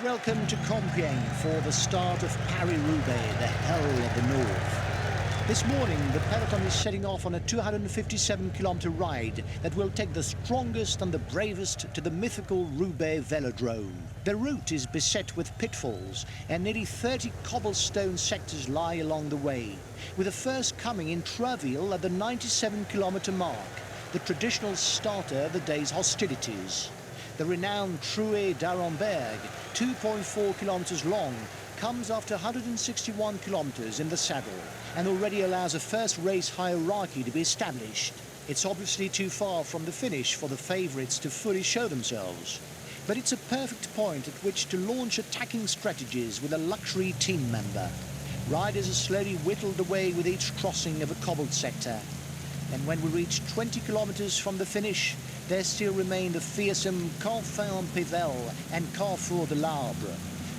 welcome to Compiègne for the start of Paris-Roubaix, the hell of the north. This morning, the peloton is setting off on a 257-kilometer ride that will take the strongest and the bravest to the mythical Roubaix Velodrome. The route is beset with pitfalls, and nearly 30 cobblestone sectors lie along the way, with the first coming in Troisville at the 97-kilometer mark, the traditional starter of the day's hostilities. The renowned Trouet d'Arenberg, 2.4 kilometers long, comes after 161 kilometers in the saddle and already allows a first race hierarchy to be established. It's obviously too far from the finish for the favourites to fully show themselves, but it's a perfect point at which to launch attacking strategies with a luxury team member. Riders are slowly whittled away with each crossing of a cobbled sector, and when we reach 20 kilometers from the finish, there still remain the fearsome Canfin-Pével and Carrefour de l'Arbre,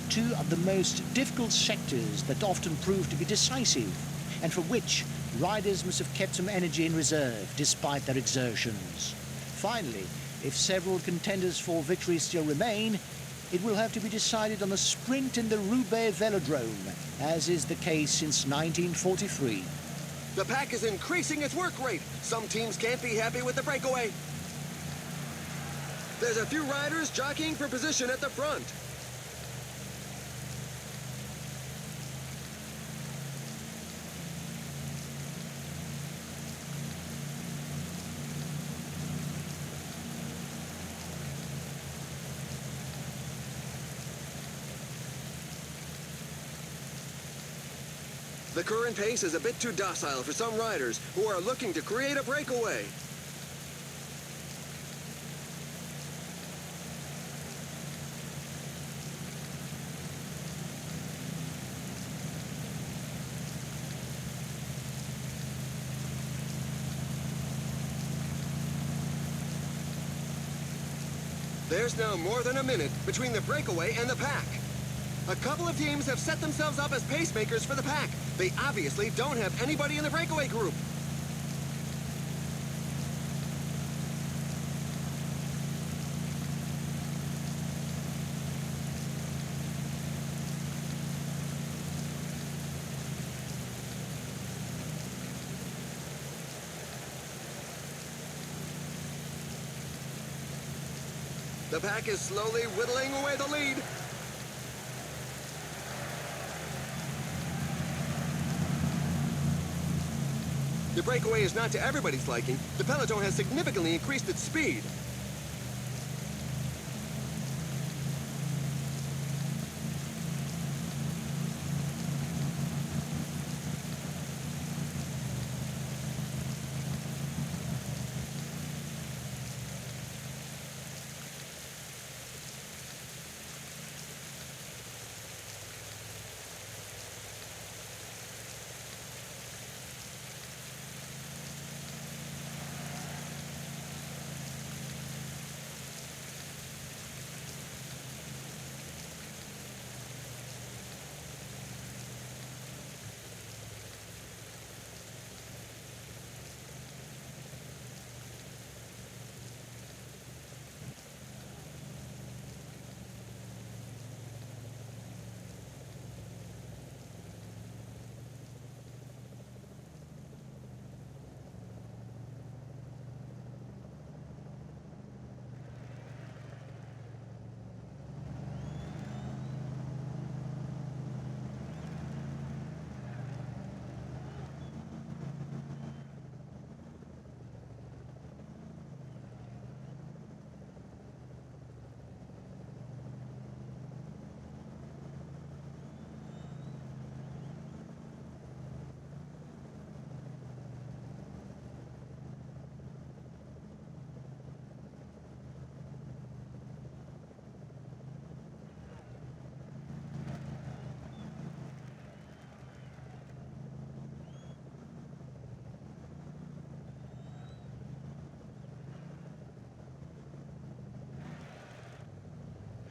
two of the most difficult sectors that often prove to be decisive, and for which riders must have kept some energy in reserve despite their exertions. Finally, if several contenders for victory still remain, it will have to be decided on a sprint in the Roubaix Velodrome, as is the case since 1943. The pack is increasing its work rate. Some teams can't be happy with the breakaway. There's a few riders jockeying for position at the front. The current pace is a bit too docile for some riders who are looking to create a breakaway. There's now more than a minute between the breakaway and the pack. A couple of teams have set themselves up as pacemakers for the pack. They obviously don't have anybody in the breakaway group. The pack is slowly whittling away the lead. The breakaway is not to everybody's liking. The peloton has significantly increased its speed.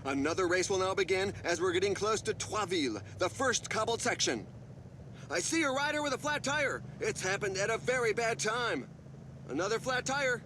Another race will now begin as we're getting close to Troisville, the first cobbled section. I see a rider with a flat tire. It's happened at a very bad time. Another flat tire.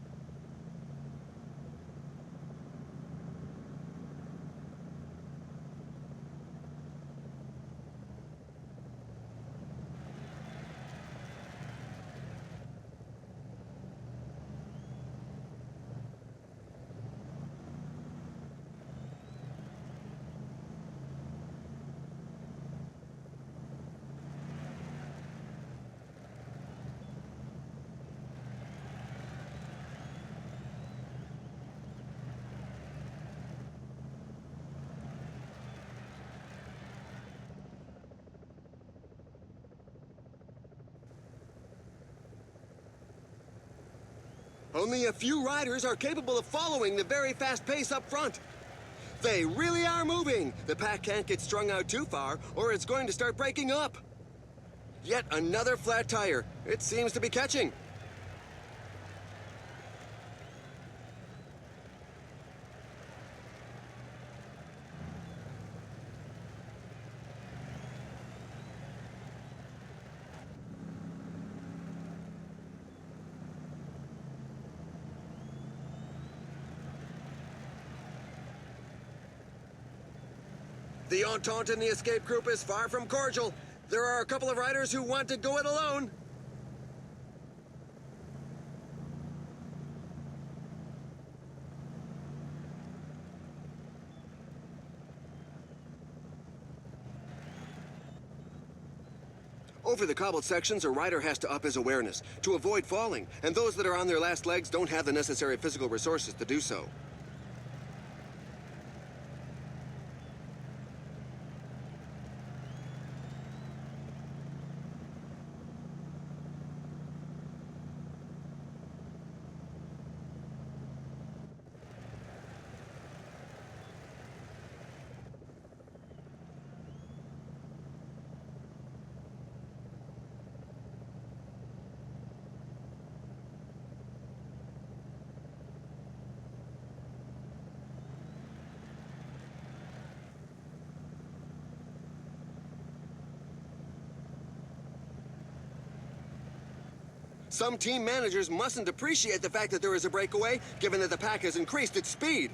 Only a few riders are capable of following the very fast pace up front. They really are moving. The pack can't get strung out too far, or it's going to start breaking up. Yet another flat tire. It seems to be catching. The Entente in the escape group is far from cordial. There are a couple of riders who want to go it alone. Over the cobbled sections, a rider has to up his awareness to avoid falling, and those that are on their last legs don't have the necessary physical resources to do so. Some team managers mustn't appreciate the fact that there is a breakaway, given that the pack has increased its speed.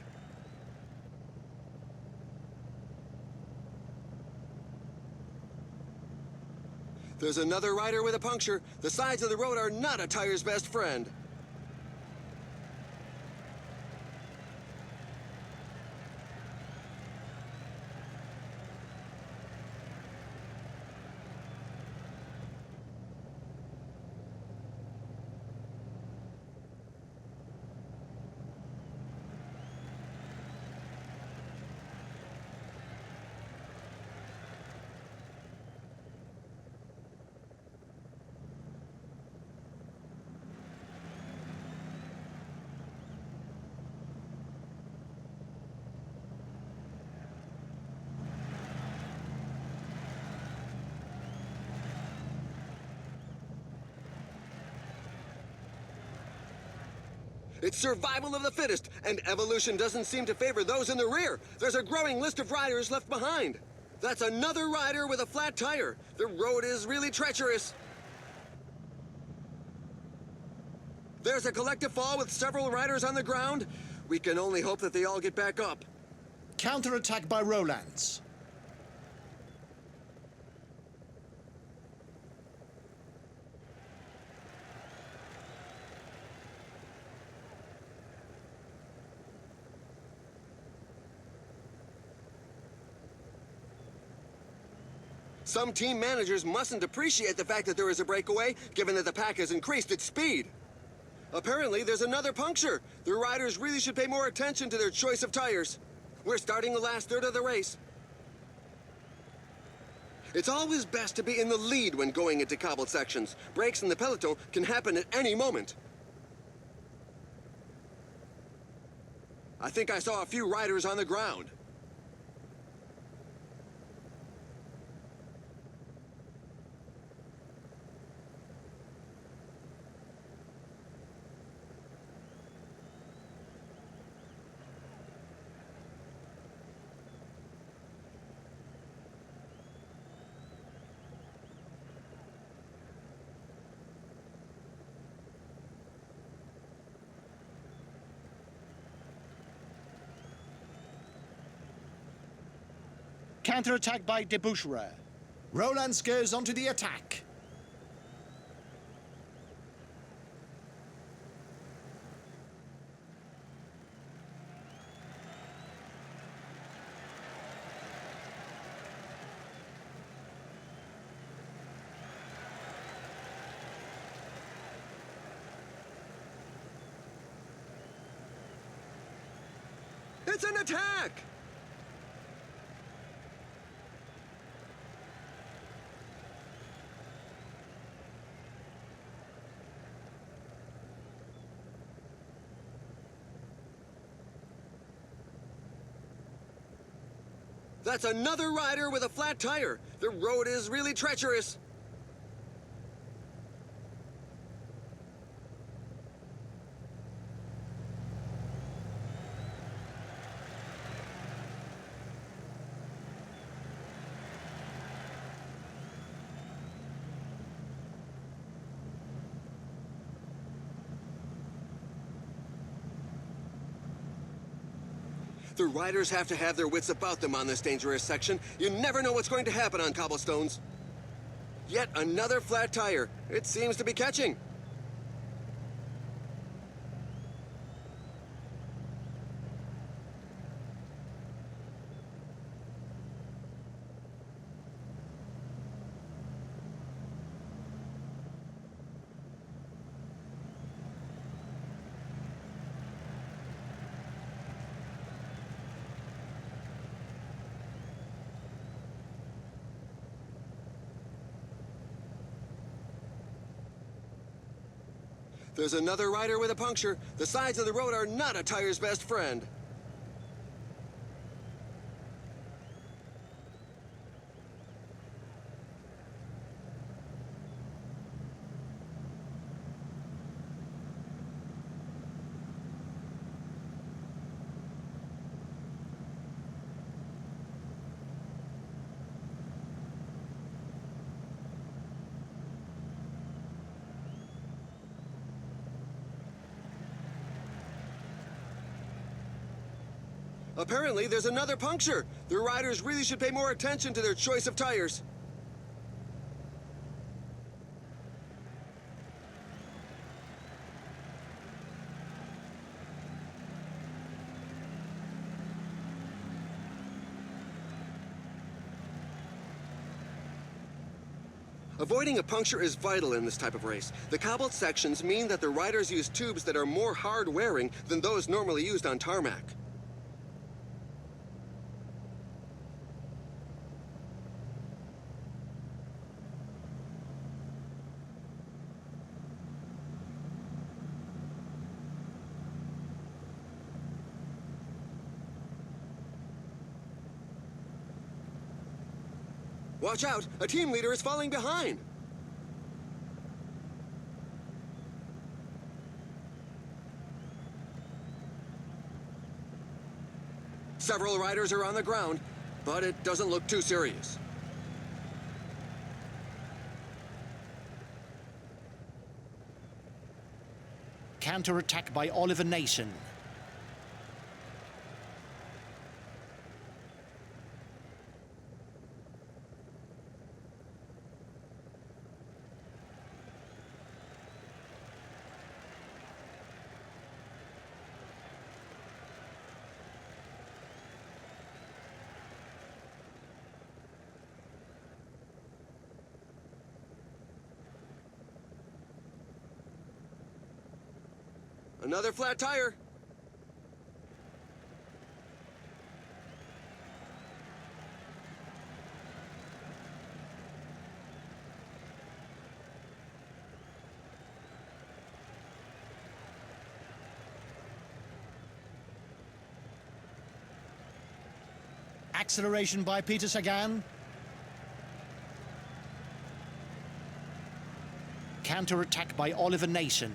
There's another rider with a puncture. The sides of the road are not a tire's best friend. It's survival of the fittest, and evolution doesn't seem to favor those in the rear. There's a growing list of riders left behind. That's another rider with a flat tire. The road is really treacherous. There's a collective fall with several riders on the ground. We can only hope that they all get back up. Counterattack by Rolands. Some team managers mustn't appreciate the fact that there is a breakaway, given that the pack has increased its speed. Apparently, there's another puncture. The riders really should pay more attention to their choice of tires. We're starting the last third of the race. It's always best to be in the lead when going into cobbled sections. Breaks in the peloton can happen at any moment. I think I saw a few riders on the ground. Counterattack by Deboucherer. Rolands goes onto the attack. It's an attack! That's another rider with a flat tire. The road is really treacherous. The riders have to have their wits about them on this dangerous section. You never know what's going to happen on cobblestones. Yet another flat tire. It seems to be catching. There's another rider with a puncture. The sides of the road are not a tire's best friend. Apparently, there's another puncture. The riders really should pay more attention to their choice of tires. Avoiding a puncture is vital in this type of race. The cobbled sections mean that the riders use tubes that are more hard-wearing than those normally used on tarmac. Watch out! A team leader is falling behind! Several riders are on the ground, but it doesn't look too serious. Counter-attack by Oliver Nason. Another flat tire. Acceleration by Peter Sagan. Counter-attack by Oliver Nason.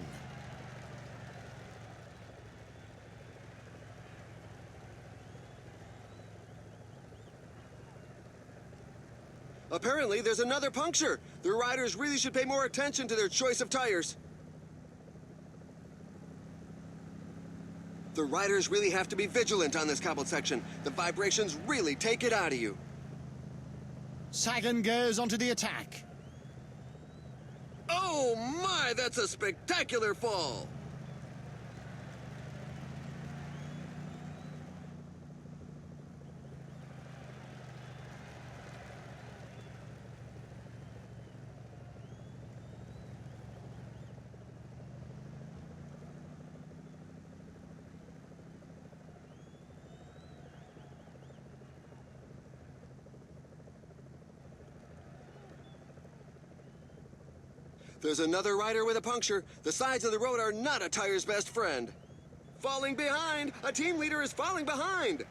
Apparently, there's another puncture. The riders really should pay more attention to their choice of tires. The riders really have to be vigilant on this cobbled section. The vibrations really take it out of you. Sagan goes onto the attack. Oh my, that's a spectacular fall! There's another rider with a puncture. The sides of the road are not a tire's best friend. Falling behind! A team leader is falling behind!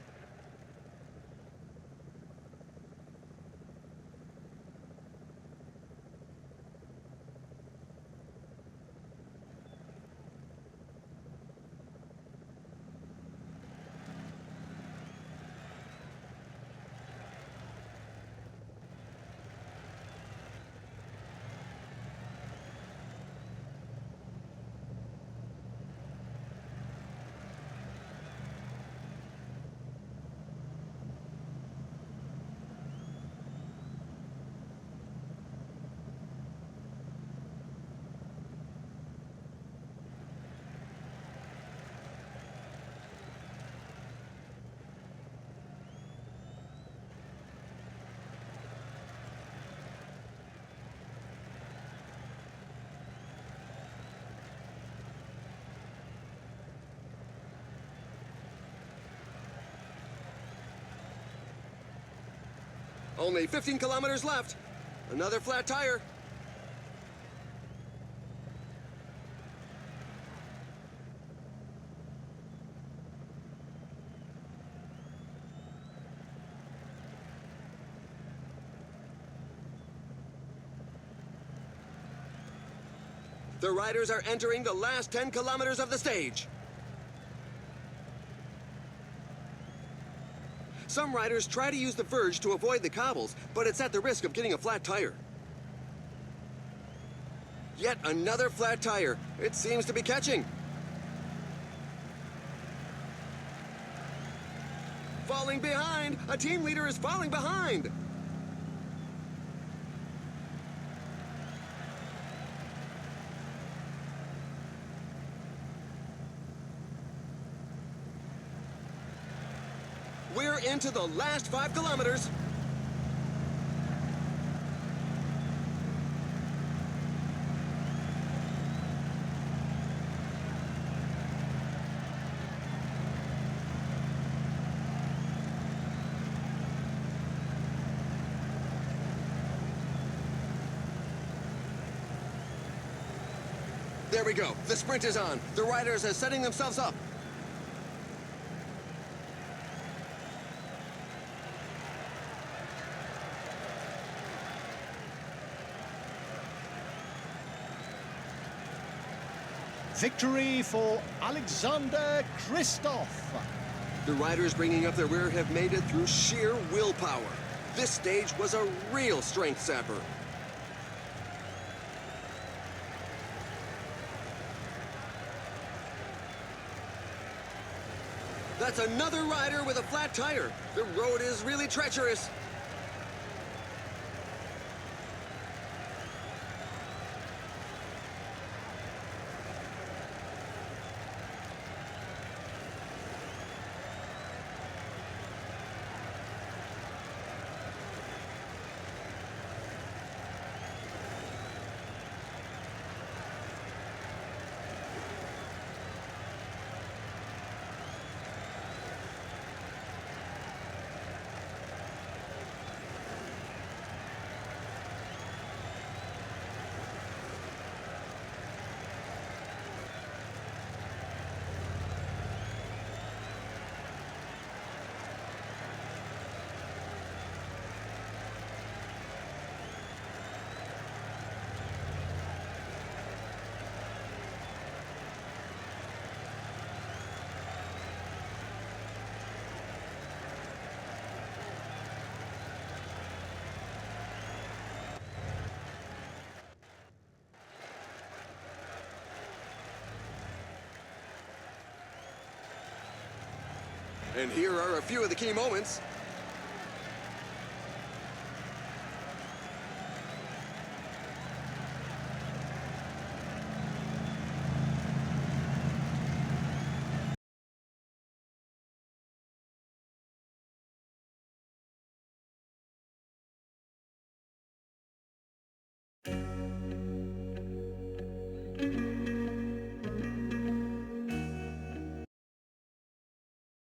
Only 15 kilometers left. Another flat tire. The riders are entering the last 10 kilometers of the stage. Some riders try to use the verge to avoid the cobbles, but it's at the risk of getting a flat tire. Yet another flat tire. It seems to be catching. Falling behind! A team leader is falling behind! We're into the last 5 kilometers. There we go. The sprint is on. The riders are setting themselves up. Victory for Alexander Kristoff. The riders bringing up their rear have made it through sheer willpower. This stage was a real strength sapper. That's another rider with a flat tire. The road is really treacherous. And here are a few of the key moments.